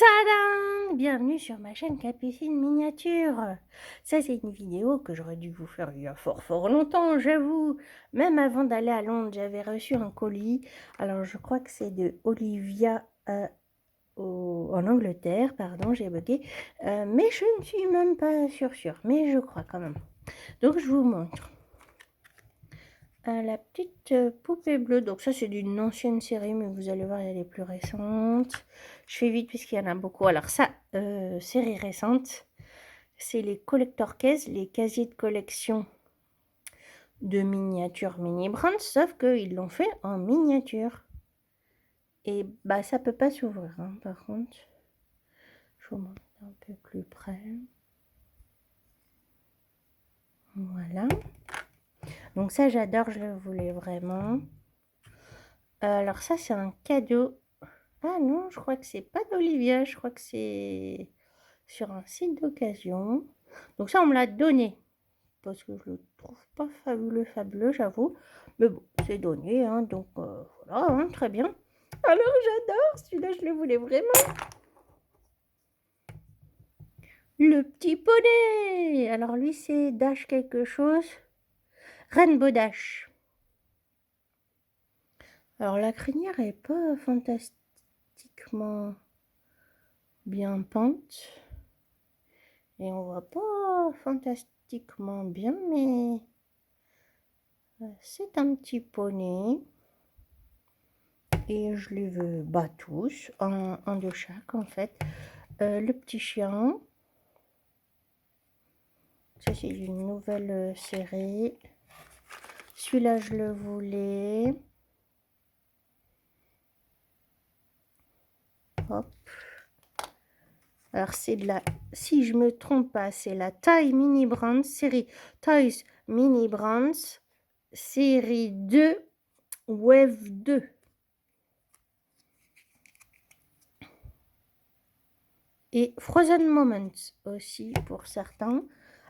Tadam! Bienvenue sur ma chaîne Capucine Miniature. Ça, c'est une vidéo que j'aurais dû vous faire il y a fort longtemps, j'avoue. Même avant d'aller à Londres, j'avais reçu un colis. Alors, je crois que c'est de Olivia en Angleterre, pardon, j'ai bugué. Mais je ne suis même pas sûre, mais je crois quand même. Donc, je vous montre. La petite poupée bleue, donc ça c'est d'une ancienne série, mais vous allez voir, elle est plus récente. Je fais vite puisqu'il y en a beaucoup. Alors ça, série récente, c'est les collector cases, les casiers de collection de miniatures Mini Brands, sauf qu'ils l'ont fait en miniature. Et bah ça peut pas s'ouvrir, hein, par contre. Je vous montre un peu plus près. Voilà. Donc ça j'adore, je le voulais vraiment. Alors ça c'est un cadeau. Ah non, je crois que c'est pas d'Olivia, je crois que c'est sur un site d'occasion. Donc ça, on me l'a donné, parce que je le trouve pas fabuleux, j'avoue. Mais bon, c'est donné, hein, donc voilà, hein, très bien. Alors j'adore, celui-là, je le voulais vraiment. Le petit poney. Alors lui, c'est Dash quelque chose. Rainbow Dash. Alors la crinière est pas fantastiquement bien peinte. Et on voit pas fantastiquement bien, mais c'est un petit poney. Et je les veux tous, un de chaque en fait. Le petit chien. Ça c'est une nouvelle série. Celui-là je le voulais. Hop. Alors c'est de la, si je me trompe pas, c'est la Toy Mini Brands, série Toys Mini Brands, série 2, Wave 2. Et Frozen Moments aussi pour certains.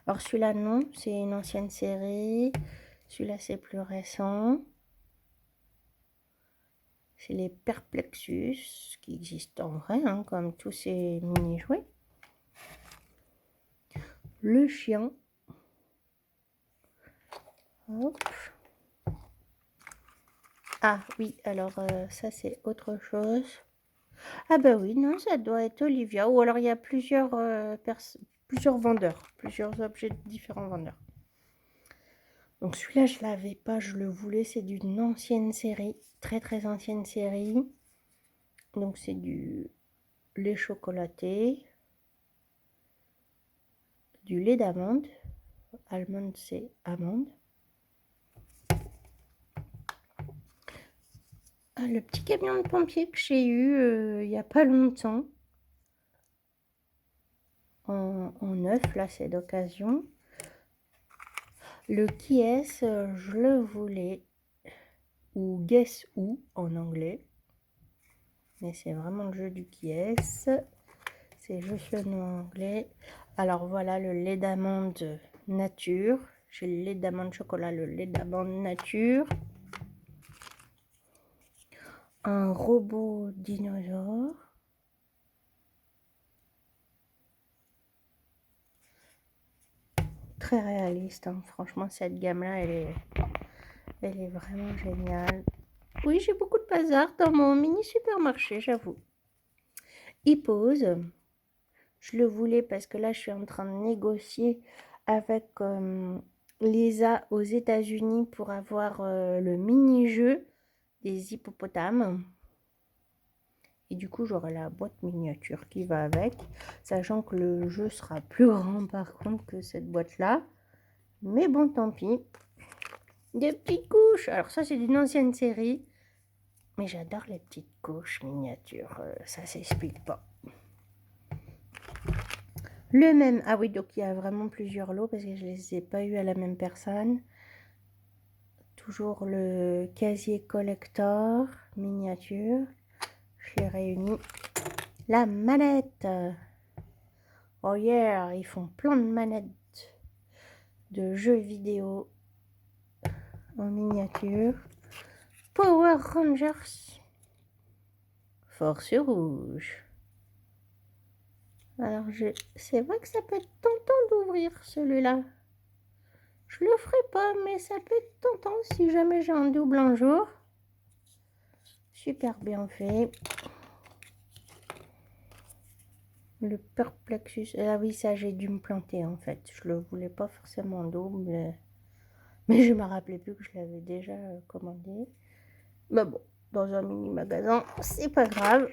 Alors celui-là non, c'est une ancienne série. Celui-là c'est plus récent. C'est les Perplexus qui existent en vrai, hein, comme tous ces mini-jouets. Le chien. Hop. Ah oui, alors ça c'est autre chose. Ah bah oui, non, ça doit être Olivia. Ou alors il y a plusieurs vendeurs, plusieurs objets de différents vendeurs. Donc celui-là, je l'avais pas, je le voulais. C'est d'une ancienne série, très ancienne série. Donc c'est du lait chocolaté, du lait d'amande. Almond, c'est amande. Ah, le petit camion de pompier que j'ai eu il n'y a pas longtemps. En neuf, là, c'est d'occasion. Le qui est, je le voulais. Ou Guess Who en anglais. Mais c'est vraiment le jeu du qui est. C'est juste le nom anglais. Alors voilà le lait d'amande nature. J'ai le lait d'amande chocolat, le lait d'amande nature. Un robot dinosaure. Très réaliste, hein. Franchement cette gamme là elle est vraiment géniale. Oui, j'ai beaucoup de bazar dans mon mini supermarché, j'avoue. Il pose. Je le voulais parce que là je suis en train de négocier avec Lisa aux États-Unis pour avoir le mini-jeu des hippopotames. Et du coup, j'aurai la boîte miniature qui va avec, sachant que le jeu sera plus grand par contre que cette boîte-là. Mais bon, tant pis. Des petites couches. Alors ça, c'est d'une ancienne série. Mais j'adore les petites couches miniatures. Ça s'explique pas. Le même. Ah oui, donc il y a vraiment plusieurs lots parce que je ne les ai pas eu à la même personne. Toujours le casier collector miniature. Je les réunis. La manette. Oh yeah, ils font plein de manettes de jeux vidéo en miniature. Power Rangers. Force rouge. Alors, c'est vrai que ça peut être tentant d'ouvrir celui-là. Je le ferai pas, mais ça peut être tentant si jamais j'ai un double un jour. Super bien fait. Le perplexus. Ah oui, ça, j'ai dû me planter en fait. Je le voulais pas forcément double. Mais je me rappelais plus que je l'avais déjà commandé. Mais bon, dans un mini magasin, c'est pas grave.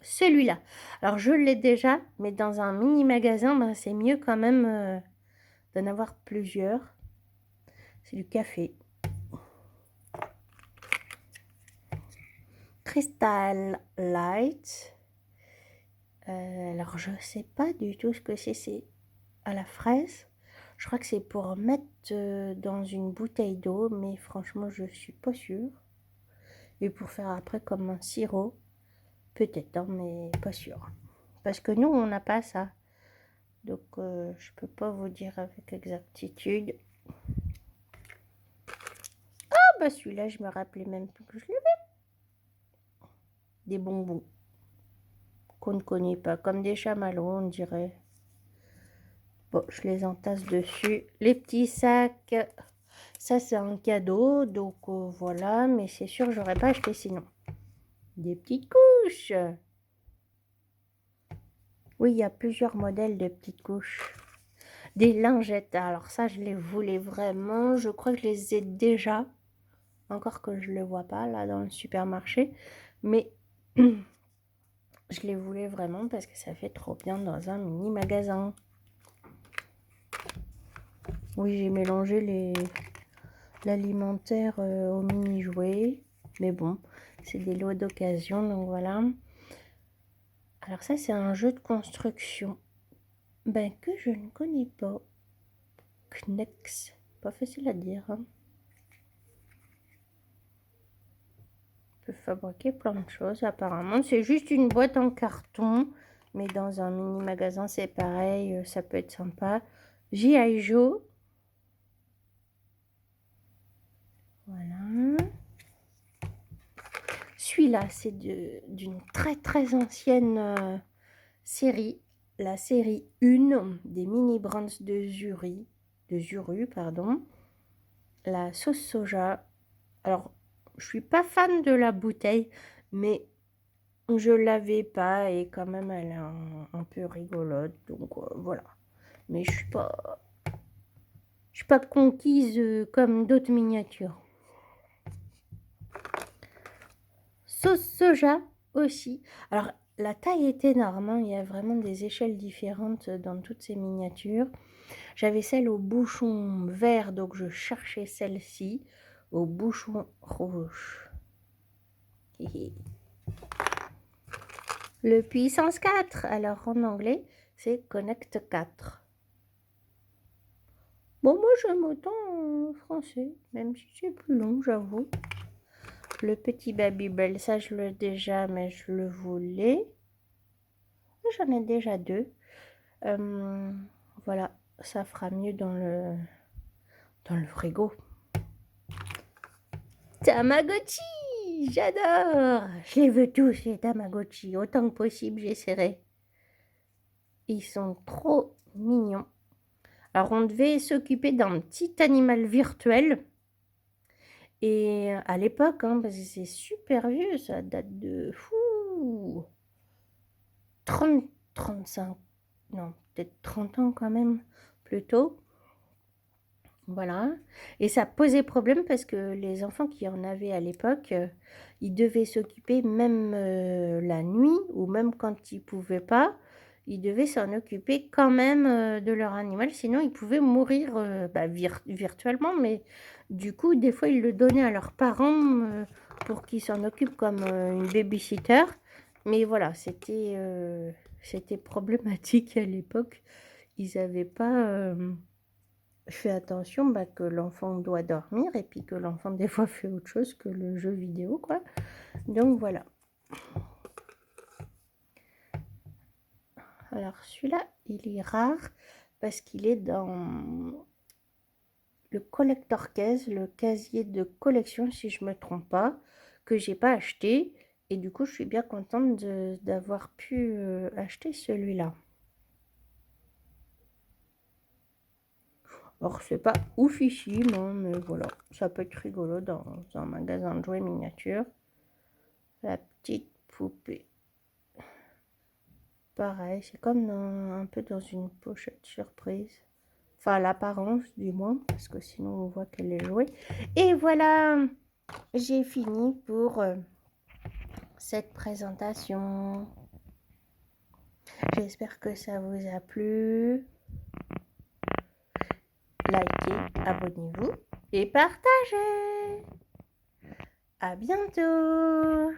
Celui-là. Alors, je l'ai déjà, mais dans un mini magasin, ben, c'est mieux quand même d'en avoir plusieurs. C'est du café. Crystal Light. Alors, je sais pas du tout ce que c'est. C'est à la fraise. Je crois que c'est pour mettre dans une bouteille d'eau, mais franchement, je suis pas sûre. Et pour faire après comme un sirop, peut-être, hein, mais pas sûr. Parce que nous, on n'a pas ça. Donc, je peux pas vous dire avec exactitude. Ah, bah celui-là, je me rappelais même plus que je l'avais. Des bonbons qu'on ne connaît pas, comme des chamallows, on dirait. Bon, je les entasse dessus. Les petits sacs, ça c'est un cadeau, donc voilà, mais c'est sûr, j'aurais pas acheté sinon. Des petites couches. Oui, il y a plusieurs modèles de petites couches. Des lingettes, alors ça, je les voulais vraiment. Je crois que je les ai déjà. Encore que je ne les vois pas là dans le supermarché. Mais je les voulais vraiment parce que ça fait trop bien dans un mini magasin. Oui, j'ai mélangé l'alimentaire au mini jouet. Mais bon, c'est des lots d'occasion, donc voilà. Alors ça, c'est un jeu de construction. Ben, que je ne connais pas. Knex. Pas facile à dire. Hein. On peut fabriquer plein de choses apparemment. C'est juste une boîte en carton. Mais dans un mini magasin, c'est pareil. Ça peut être sympa. G.I. Joe. Voilà. Celui-là, c'est d'une très très ancienne série. La série 1 des mini brands de Zuru, pardon. La sauce soja. Alors, je suis pas fan de la bouteille, mais je l'avais pas et quand même elle est un peu rigolote. Donc voilà. Mais je suis pas conquise comme d'autres miniatures. Sauce soja aussi. Alors, la taille est énorme. Hein. Il y a vraiment des échelles différentes dans toutes ces miniatures. J'avais celle au bouchon vert, donc je cherchais celle-ci au bouchon rouge. Le puissance 4. Alors, en anglais, c'est Connect 4. Bon, moi, j'aime autant en français, même si c'est plus long, j'avoue. Le petit Babybel, ça je l'ai déjà, mais je le voulais. J'en ai déjà deux. Voilà, ça fera mieux dans le frigo. Tamagotchi, j'adore. Je les veux tous, les Tamagotchi, autant que possible, j'essaierai. Ils sont trop mignons. Alors, on devait s'occuper d'un petit animal virtuel. Et à l'époque, hein, parce que c'est super vieux, ça date de 30, 35, non, peut-être 30 ans quand même, plutôt. Voilà. Et ça posait problème parce que les enfants qui en avaient à l'époque, ils devaient s'occuper même la nuit ou même quand ils ne pouvaient pas, ils devaient s'en occuper quand même de leur animal, sinon ils pouvaient mourir virtuellement, mais du coup, des fois, ils le donnaient à leurs parents pour qu'ils s'en occupent comme une babysitter. Mais voilà, c'était problématique à l'époque. Ils n'avaient pas fait attention que l'enfant doit dormir et puis que l'enfant des fois fait autre chose que le jeu vidéo, quoi. Donc voilà. Alors celui-là, il est rare parce qu'il est dans le collector case, le casier de collection, si je me trompe pas, que j'ai pas acheté. Et du coup, je suis bien contente d'avoir pu acheter celui-là. Alors, c'est pas oufissime, hein, mais voilà, ça peut être rigolo dans un magasin de jouets miniatures. La petite poupée. Pareil, c'est comme un peu dans une pochette surprise. Enfin, l'apparence du moins, parce que sinon on voit qu'elle est jouée. Et voilà, j'ai fini pour cette présentation. J'espère que ça vous a plu. Likez, abonnez-vous et partagez. À bientôt.